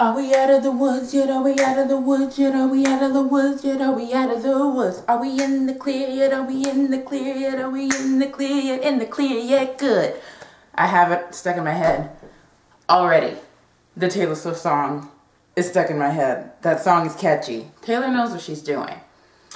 Are we out of the woods yet? Are we out of the woods yet? Are we out of the woods yet? Are we out of the woods? Are we in the clear yet? Are we in the clear yet? Are we in the clear yet? In the clear yet? Good. I have it stuck in my head already. The Taylor Swift song is stuck in my head. That song is catchy. Taylor knows what she's doing.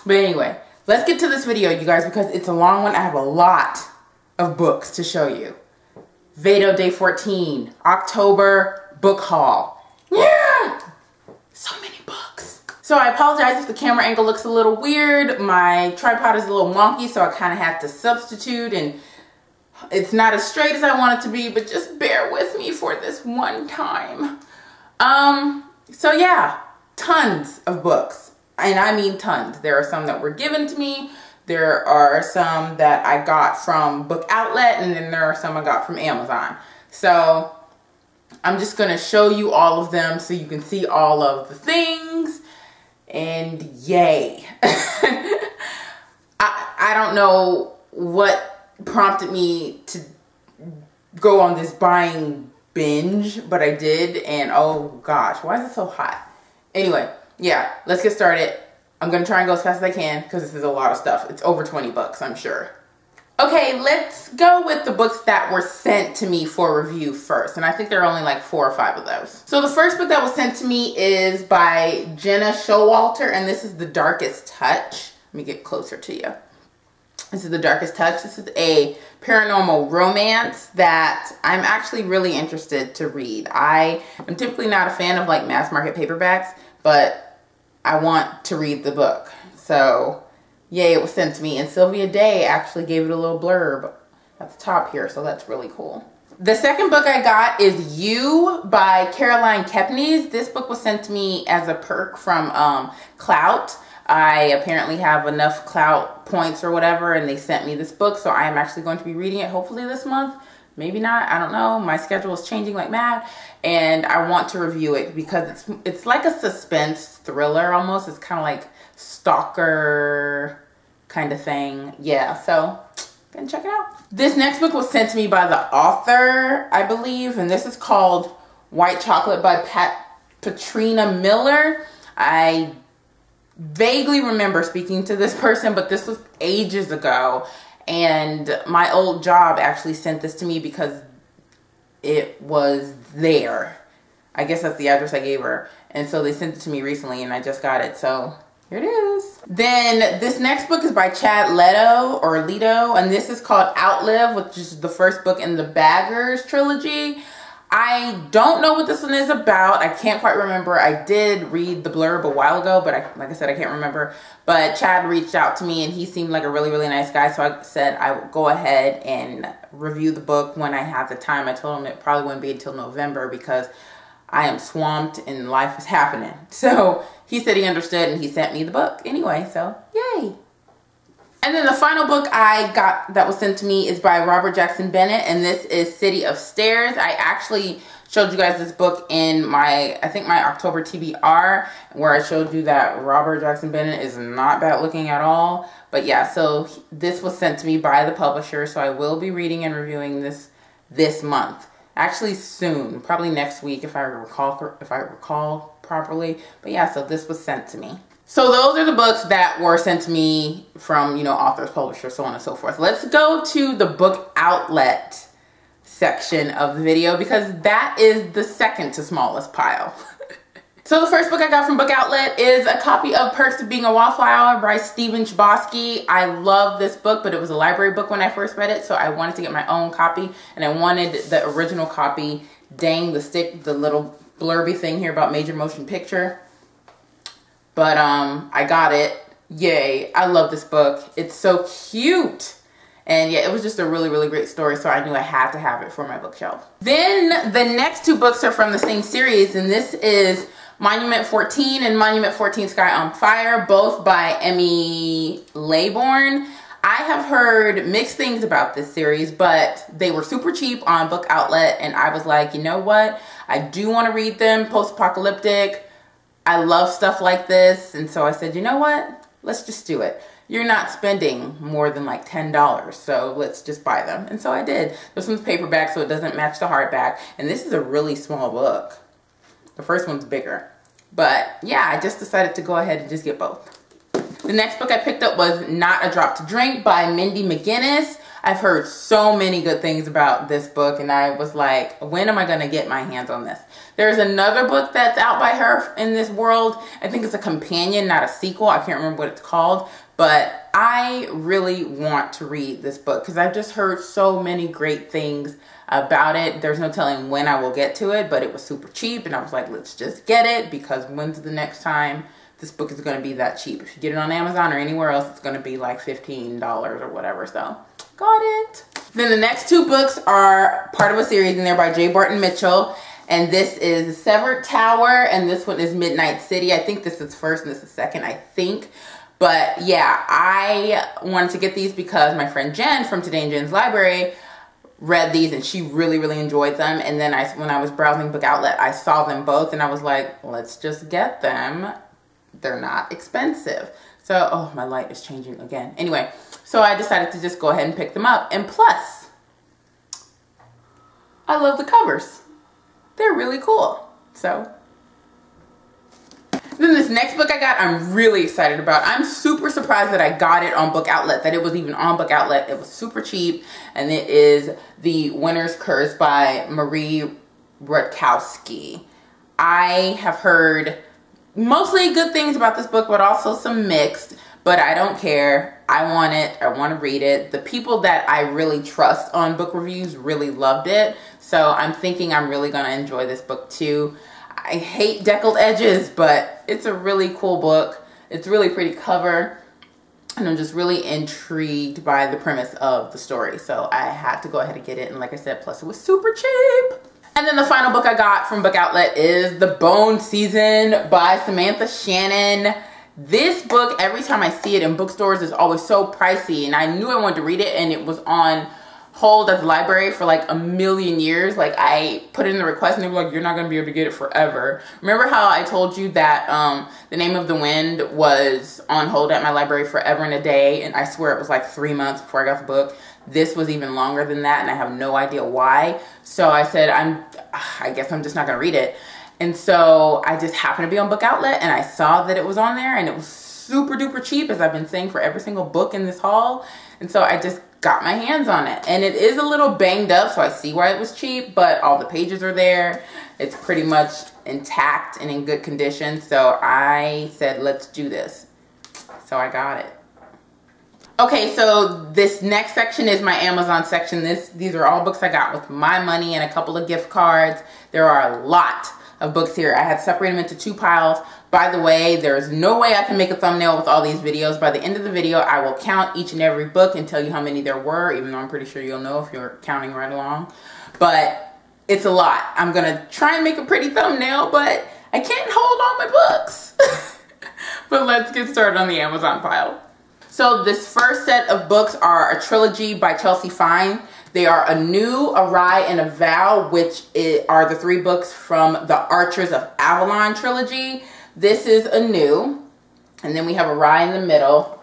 But anyway, let's get to this video, you guys, because it's a long one. I have a lot of books to show you. VEDO Day 14, October book haul. Yeah! So many books. So I apologize if the camera angle looks a little weird. My tripod is a little wonky, so I kind of have to substitute, and it's not as straight as I want it to be, but just bear with me for this one time. So yeah, tons of books. And I mean tons. There are some that were given to me. There are some that I got from Book Outlet, and then there are some I got from Amazon. So I'm just going to show you all of them so you can see all of the things. And yay. I don't know what prompted me to go on this buying binge, but I did. And oh gosh, why is it so hot? Anyway, yeah, let's get started. I'm going to try and go as fast as I can because this is a lot of stuff. It's over 20 books, I'm sure. Okay, let's go with the books that were sent to me for review first. And I think there are only like 4 or 5 of those. So the first book that was sent to me is by Jenna Showalter, and this is The Darkest Touch. Let me get closer to you. This is The Darkest Touch. This is a paranormal romance that I'm actually really interested to read. I am typically not a fan of like mass market paperbacks, but I want to read the book. So yay, it was sent to me, and Sylvia Day actually gave it a little blurb at the top here, so that's really cool. The second book I got is You by Caroline Kepnes. This book was sent to me as a perk from Clout. I apparently have enough Clout points or whatever, and they sent me this book, so I am actually going to be reading it hopefully this month. Maybe not, I don't know. My schedule is changing like mad, and I want to review it because it's like a suspense thriller almost. It's kind of like stalker kind of thing. Yeah, so gonna check it out. This next book was sent to me by the author, I believe, and this is called White Chocolate by Patrina Miller. I vaguely remember speaking to this person, but this was ages ago, and my old job actually sent this to me because it was there. I guess that's the address I gave her, and so they sent it to me recently, and I just got it, so here it is. Then this next book is by Chad Leto, and this is called Outlive, which is the first book in the Baggers trilogy. I don't know what this one is about. I can't quite remember. I did read the blurb a while ago, but like I said, I can't remember. But Chad reached out to me, and he seemed like a really, really nice guy, so I said I would go ahead and review the book when I have the time. I told him it probably wouldn't be until November because I am swamped and life is happening. So he said he understood, and he sent me the book anyway, so yay. And then the final book I got that was sent to me is by Robert Jackson Bennett, and this is City of Stairs. I actually showed you guys this book in my October TBR, where I showed you that Robert Jackson Bennett is not bad looking at all. But yeah, so this was sent to me by the publisher, so I will be reading and reviewing this month. Actually soon, probably next week if I recall properly. But yeah, so this was sent to me. So those are the books that were sent to me from, you know, authors, publishers, so on and so forth. Let's go to the Book Outlet section of the video because that is the second to smallest pile. So the first book I got from Book Outlet is a copy of Perks of Being a Wallflower by Stephen Chbosky. I love this book, but it was a library book when I first read it, so I wanted to get my own copy, and I wanted the original copy. Dang, the little blurby thing here about major motion picture. But I got it. Yay. I love this book. It's so cute. And yeah, it was just a really, really great story, so I knew I had to have it for my bookshelf. Then the next 2 books are from the same series, and this is Monument 14 and Monument 14 Sky on Fire, both by Emmy Laybourne. I have heard mixed things about this series, but they were super cheap on Book Outlet, and I was like, you know what? I do want to read them, post-apocalyptic. I love stuff like this, and so I said, you know what? Let's just do it. You're not spending more than like $10, so let's just buy them. And so I did. This one's paperback, so it doesn't match the hardback, and this is a really small book. The first one's bigger. But yeah, I just decided to go ahead and just get both. The next book I picked up was Not a Drop to Drink by Mindy McGinnis. I've heard so many good things about this book, and I was like, when am I going to get my hands on this? There's another book that's out by her in this world. I think it's a companion, not a sequel. I can't remember what it's called, but I really want to read this book because I've just heard so many great things about it. There's no telling when I will get to it, but it was super cheap, and I was like, let's just get it, because when's the next time this book is going to be that cheap? If you get it on Amazon or anywhere else, it's going to be like $15 or whatever. So got it. Then the next two books are part of a series, and they're by J. Barton Mitchell. And this is Severed Tower, and this one is Midnight City. I think this is first and this is second, I think. But yeah, I wanted to get these because my friend Jen from Today in Jen's Library read these, and she really, really enjoyed them. And then when I was browsing Book Outlet, I saw them both, and I was like, let's just get them. They're not expensive. So, oh, my light is changing again. Anyway, so I decided to just go ahead and pick them up. And plus, I love the covers. They're really cool. So, then this next book I got, I'm really excited about. I'm super surprised that I got it on Book Outlet, that it was even on Book Outlet. It was super cheap, and it is The Winter's Curse by Marie Rutkowski. I have heard mostly good things about this book, but also some mixed, but I don't care. I want it. I want to read it. The people that I really trust on book reviews really loved it, so I'm thinking I'm really going to enjoy this book too. I hate deckled edges, but it's a really cool book. It's a really pretty cover, and I'm just really intrigued by the premise of the story, so I had to go ahead and get it. And like I said, plus it was super cheap. And then the final book I got from Book Outlet is The Bone Season by Samantha Shannon. This book, every time I see it in bookstores, is always so pricey, and I knew I wanted to read it, and it was on hold at the library for like a million years. Like, I put in the request, and they were like, you're not going to be able to get it forever. Remember how I told you that The Name of the Wind was on hold at my library forever and a day, and I swear it was like 3 months before I got the book. This was even longer than that, and I have no idea why. So I said, I guess I'm just not going to read it. And so I just happened to be on Book Outlet, and I saw that it was on there, and it was super duper cheap, as I've been saying for every single book in this haul. And so I just got my hands on it. And it is a little banged up, so I see why it was cheap, but all the pages are there. It's pretty much intact and in good condition. So I said, let's do this. So I got it. Okay, so this next section is my Amazon section. These are all books I got with my money and a couple of gift cards. There are a lot of books here. I had separated them into two piles. By the way, there's no way I can make a thumbnail with all these videos. By the end of the video, I will count each and every book and tell you how many there were, even though I'm pretty sure you'll know if you're counting right along. But it's a lot. I'm gonna try and make a pretty thumbnail, but I can't hold all my books. But let's get started on the Amazon pile. So this first set of books are a trilogy by Chelsea Fine. They are A New, A Rye, and A Vow, which are the three books from the Archers of Avalon trilogy. This is A New, and then we have A Rye in the middle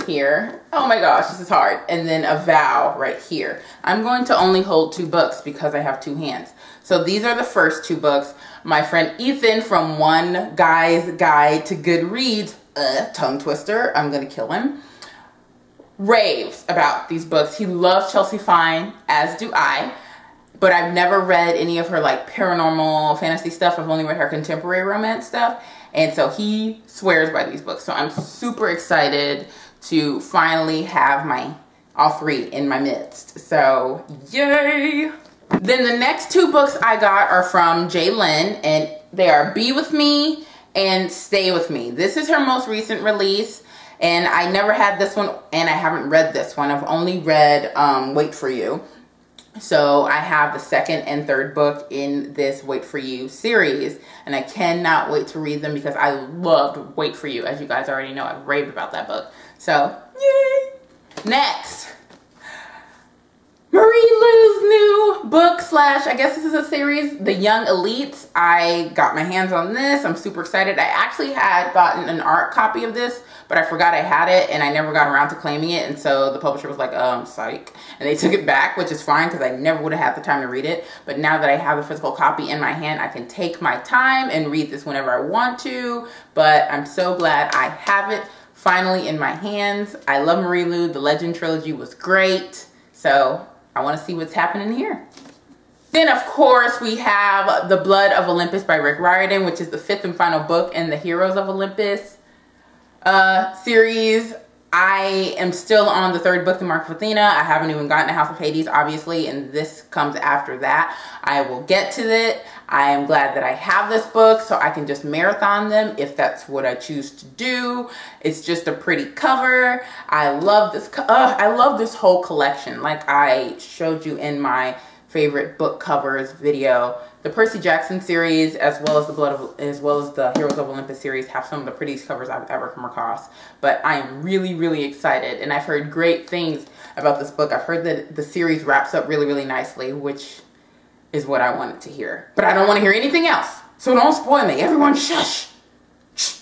here. Oh my gosh, this is hard. And then A Vow right here. I'm going to only hold two books because I have two hands. So these are the first two books. My friend Ethan from One Guy's Guide to Goodreads, tongue twister, I'm gonna kill him, raves about these books. He loves Chelsea Fine, as do I, but I've never read any of her like paranormal fantasy stuff. I've only read her contemporary romance stuff, and so he swears by these books. So I'm super excited to finally have all three in my midst. So yay! Then the next two books I got are from J. Lynn, and they are Be With Me and Stay With Me. This is her most recent release, and I never had this one, and I haven't read this one. I've only read Wait For You. So I have the second and third book in this Wait For You series, and I cannot wait to read them because I loved Wait For You. As you guys already know, I've raved about that book. So, yay! Next, Marie Lu's new book slash, I guess this is a series, The Young Elites. I got my hands on this. I'm super excited. I actually had gotten an art copy of this, but I forgot I had it and I never got around to claiming it. And so the publisher was like, psych. And they took it back, which is fine because I never would have had the time to read it. But now that I have a physical copy in my hand, I can take my time and read this whenever I want to. But I'm so glad I have it finally in my hands. I love Marie Lu. The Legend trilogy was great. So I want to see what's happening here. Then, of course, we have The Blood of Olympus by Rick Riordan, which is the 5th and final book in the Heroes of Olympus series. I am still on the 3rd book, The Mark of Athena. I haven't even gotten to House of Hades, obviously, and this comes after that. I will get to it. I am glad that I have this book so I can just marathon them if that's what I choose to do. It's just a pretty cover. I love this. I love this whole collection. Like I showed you in my favorite book covers video, the Percy Jackson series, as well as the Heroes of Olympus series, have some of the prettiest covers I've ever come across. But I am really, really excited, and I've heard great things about this book. I've heard that the series wraps up really, really nicely, which is what I wanted to hear. But I don't want to hear anything else, so don't spoil me. Everyone shush. Shh.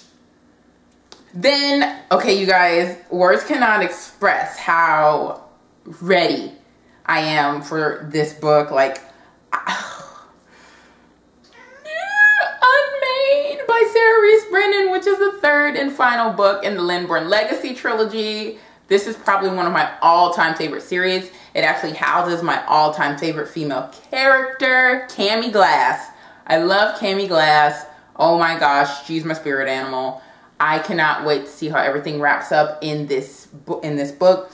Then, okay, you guys, words cannot express how ready I am for this book. Like, Unmade by Sarah Reese Brennan, which is the 3rd and final book in the Lynborn Legacy trilogy. This is probably one of my all-time favorite series. It actually houses my all-time favorite female character, Cammy Glass. I love Cammy Glass. Oh my gosh, she's my spirit animal. I cannot wait to see how everything wraps up in this book.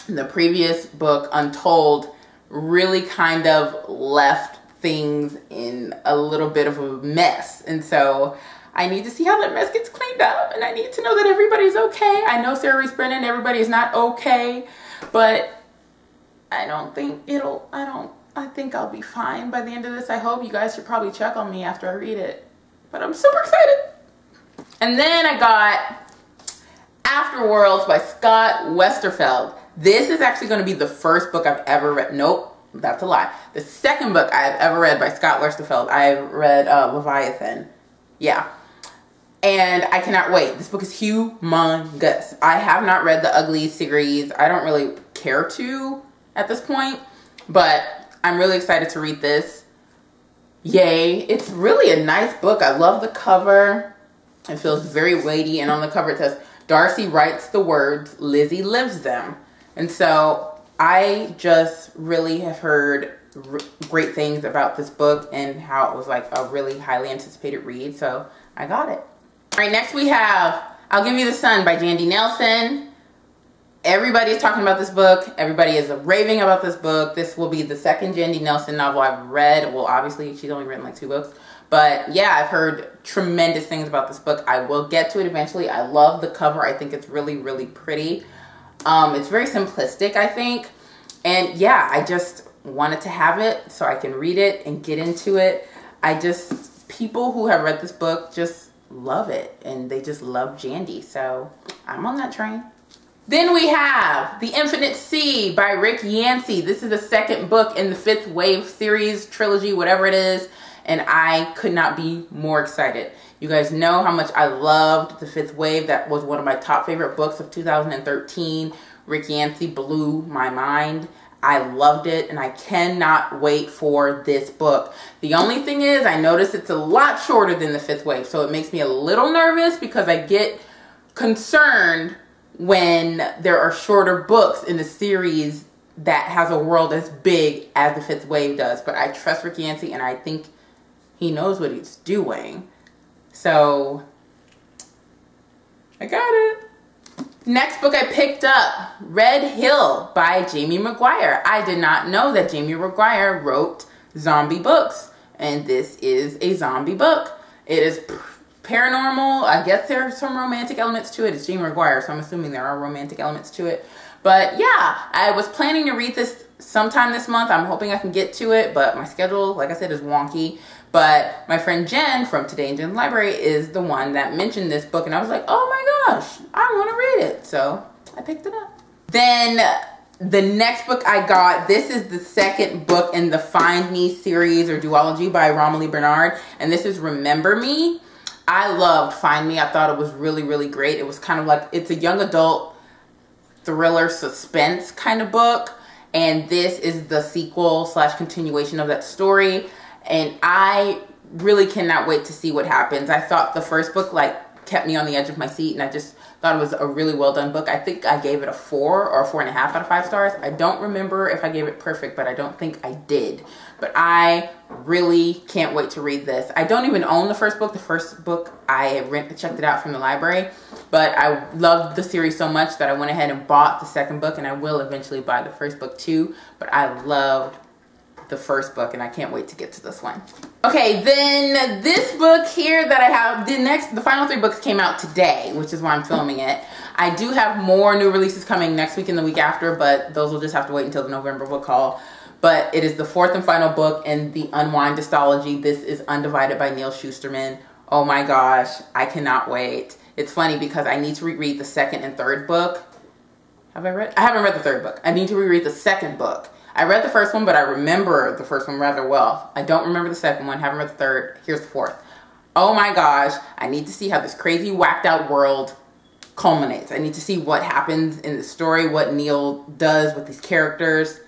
The previous book, Untold, really kind of left things in a little bit of a mess. And so I need to see how that mess gets cleaned up, and I need to know that everybody's okay. I know Sarah Reese Brennan, everybody is not okay, but I think I'll be fine by the end of this. I hope. You guys should probably check on me after I read it, but I'm super excited. And then I got Afterworlds by Scott Westerfeld. This is actually going to be the first book I've ever read. Nope, that's a lie. The second book I've ever read by Scott Westerfeld. I read Leviathan. Yeah. And I cannot wait. This book is humongous. I have not read the Ugly series. I don't really care to at this point, but I'm really excited to read this. Yay. It's really a nice book. I love the cover. It feels very weighty, and on the cover it says, Darcy writes the words, Lizzie lives them. And so I just really have heard great things about this book and how it was like a really highly anticipated read. So I got it. All right, next we have I'll Give You the Sun by Jandy Nelson. Everybody is talking about this book. Everybody is raving about this book. This will be the 2nd Jandy Nelson novel I've read. Well, obviously she's only written like 2 books. But yeah, I've heard tremendous things about this book. I will get to it eventually. I love the cover. I think it's really, really pretty. It's very simplistic, I think. And yeah, I just wanted to have it so I can read it and get into it. People who have read this book just love it, and they just love Jandy. So I'm on that train. Then we have The Infinite Sea by Rick Yancey. This is the 2nd book in the 5th Wave series, trilogy, whatever it is. And I could not be more excited. You guys know how much I loved The 5th Wave. That was one of my top favorite books of 2013. Rick Yancey blew my mind. I loved it, and I cannot wait for this book. The only thing is, I noticed it's a lot shorter than The 5th Wave, so it makes me a little nervous because I get concerned when there are shorter books in the series that has a world as big as The 5th Wave does. But I trust Rick Yancey, and I think he knows what he's doing. So I got it. Next book I picked up, Red Hill by Jamie McGuire. I did not know that Jamie McGuire wrote zombie books, and this is a zombie book. It is paranormal. I guess there are some romantic elements to it. It's Jamie McGuire, so I'm assuming there are romantic elements to it. But yeah, I was planning to read this sometime this month. I'm hoping I can get to it, but my schedule, like I said, is wonky. But my friend Jen from Today in Jen's Library is the one that mentioned this book, and I was like, oh my gosh, I want to read it. So I picked it up. Then the next book I got, this is the second book in the Find Me series or duology by Romilly Bernard. And this is Remember Me. I loved Find Me. I thought it was really, really great. It was kind of like, it's a young adult thriller suspense kind of book. And this is the sequel slash continuation of that story. And I really cannot wait to see what happens. I thought the first book like kept me on the edge of my seat, and I just thought it was a really well done book. I think I gave it a 4 or 4.5 out of 5 stars. I don't remember if I gave it perfect, but I don't think I did. But I really can't wait to read this. I don't even own the first book. The first book I checked it out from the library, but I loved the series so much that I went ahead and bought the second book, and I will eventually buy the first book too. But I loved the first book, and I can't wait to get to this one. Okay, then this book here that I have, the final 3 books came out today, which is why I'm filming it. I do have more new releases coming next week and the week after, but those will just have to wait until the November book haul. But it is the 4th and final book in the Unwind Dystology. This is Undivided by Neal Shusterman. Oh my gosh, I cannot wait. It's funny because I need to reread the 2nd and 3rd book. I haven't read the 3rd book. I need to reread the 2nd book. I read the first one, but I remember the first one rather well. I don't remember the 2nd one. Haven't read the 3rd. Here's the 4th. Oh my gosh. I need to see how this crazy whacked out world culminates. I need to see what happens in the story, what Neal does with these characters.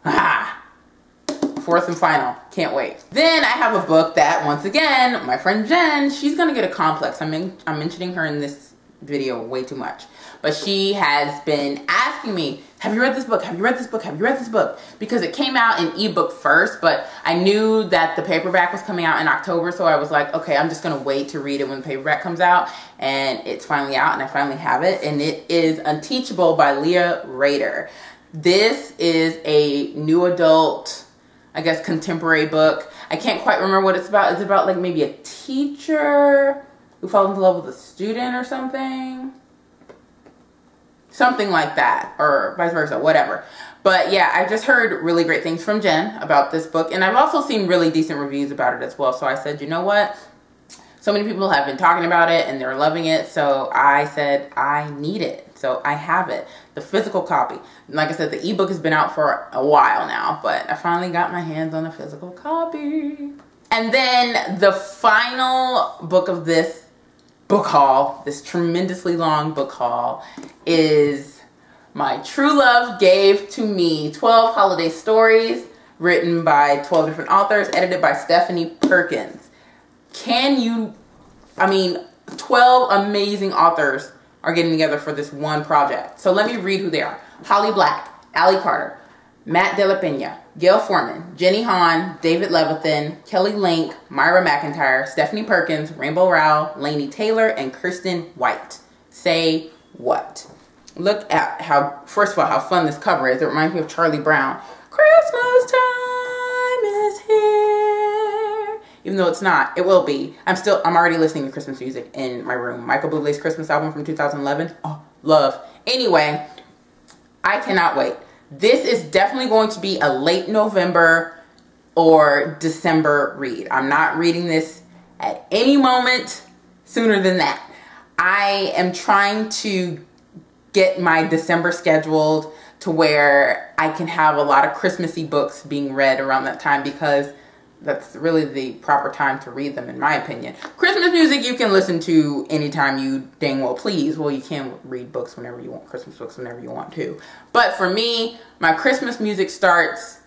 4th and final. Can't wait. Then I have a book that, once again, my friend Jen, she's going to get a complex. I'm mentioning her in this video way too much. But she has been asking me, have you read this book? Have you read this book? Have you read this book? Because it came out in ebook first, but I knew that the paperback was coming out in October, so I was like, okay, I'm just going to wait to read it when the paperback comes out. And it's finally out, and I finally have it. And it is Unteachable by Leah Rader. This is a new adult, I guess, contemporary book. I can't quite remember what it's about. It's about like maybe a teacher who falls in love with a student or something. Something like that, or vice versa, whatever. But yeah, I just heard really great things from Jen about this book, and I've also seen really decent reviews about it as well. So I said, you know what? So many people have been talking about it and they're loving it, so I said I need it. So I have it, the physical copy. Like I said, the ebook has been out for a while now, but I finally got my hands on a physical copy. And then the final book of this book haul, this tremendously long book haul, is My True Love Gave to Me 12 Holiday Stories, written by 12 different authors, edited by Stephanie Perkins. Can you, 12 amazing authors are getting together for this one project. So let me read who they are. Holly Black, Allie Carter, Matt De La Pena, Gail Foreman, Jenny Han, David Levithan, Kelly Link, Myra McIntyre, Stephanie Perkins, Rainbow Rowell, Lainey Taylor, and Kristen White. Say what? Look at how, first of all, how fun this cover is. It reminds me of Charlie Brown. Christmas time is here. Even though it's not, it will be. I'm already listening to Christmas music in my room. Michael Bublé's Christmas album from 2011. Oh, love. Anyway, I cannot wait. This is definitely going to be a late November or December read. I'm not reading this at any moment sooner than that. I am trying to get my December scheduled to where I can have a lot of Christmassy books being read around that time, because that's really the proper time to read them, in my opinion. Christmas music you can listen to anytime you dang well please. Well, you can read books whenever you want, Christmas books whenever you want to. But for me, my Christmas music starts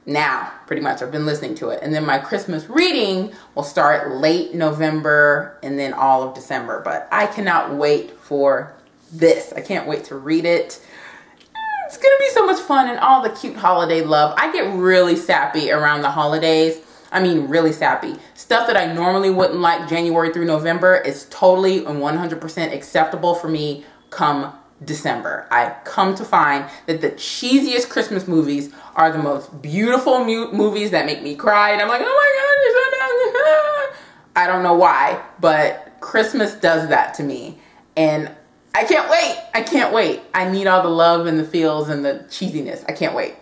now, pretty much. I've been listening to it. And then my Christmas reading will start late November and then all of December. But I cannot wait for this. I can't wait to read it. It's going to be so much fun, and all the cute holiday love. I get really sappy around the holidays. I mean, really sappy. Stuff that I normally wouldn't like January through November is totally and 100% acceptable for me come December. I come to find that the cheesiest Christmas movies are the most beautiful movies that make me cry. And I'm like, oh my God, you're so done. I don't know why, but Christmas does that to me. And I can't wait. I can't wait. I need all the love and the feels and the cheesiness. I can't wait.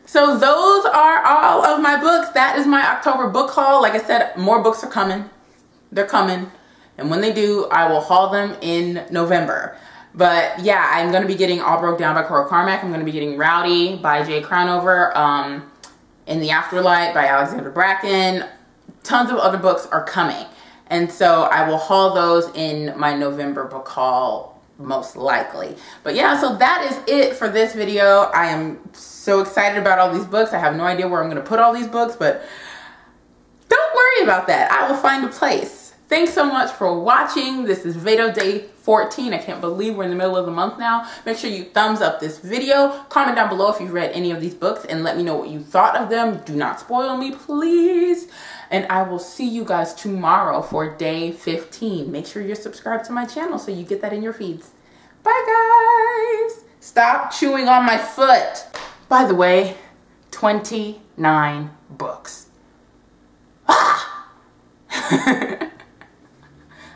So those are all of my books. That is my October book haul. Like I said, more books are coming. They're coming. And when they do, I will haul them in November. But yeah, I'm going to be getting All Broke Down by Coral Carmack. I'm going to be getting Rowdy by Jay Crownover. In the Afterlight by Alexander Bracken. Tons of other books are coming. And so I will haul those in my November book haul, most likely. But yeah, so that is it for this video. I am so excited about all these books. I have no idea where I'm going to put all these books, but don't worry about that. I will find a place. Thanks so much for watching. This is VEDO Day 14. I can't believe we're in the middle of the month now. Make sure you thumbs up this video. Comment down below if you've read any of these books and let me know what you thought of them. Do not spoil me, please. And I will see you guys tomorrow for day 15. Make sure you're subscribed to my channel so you get that in your feeds. Bye, guys. Stop chewing on my foot. By the way, 29 books. Ah!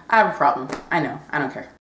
I have a problem. I know. I don't care.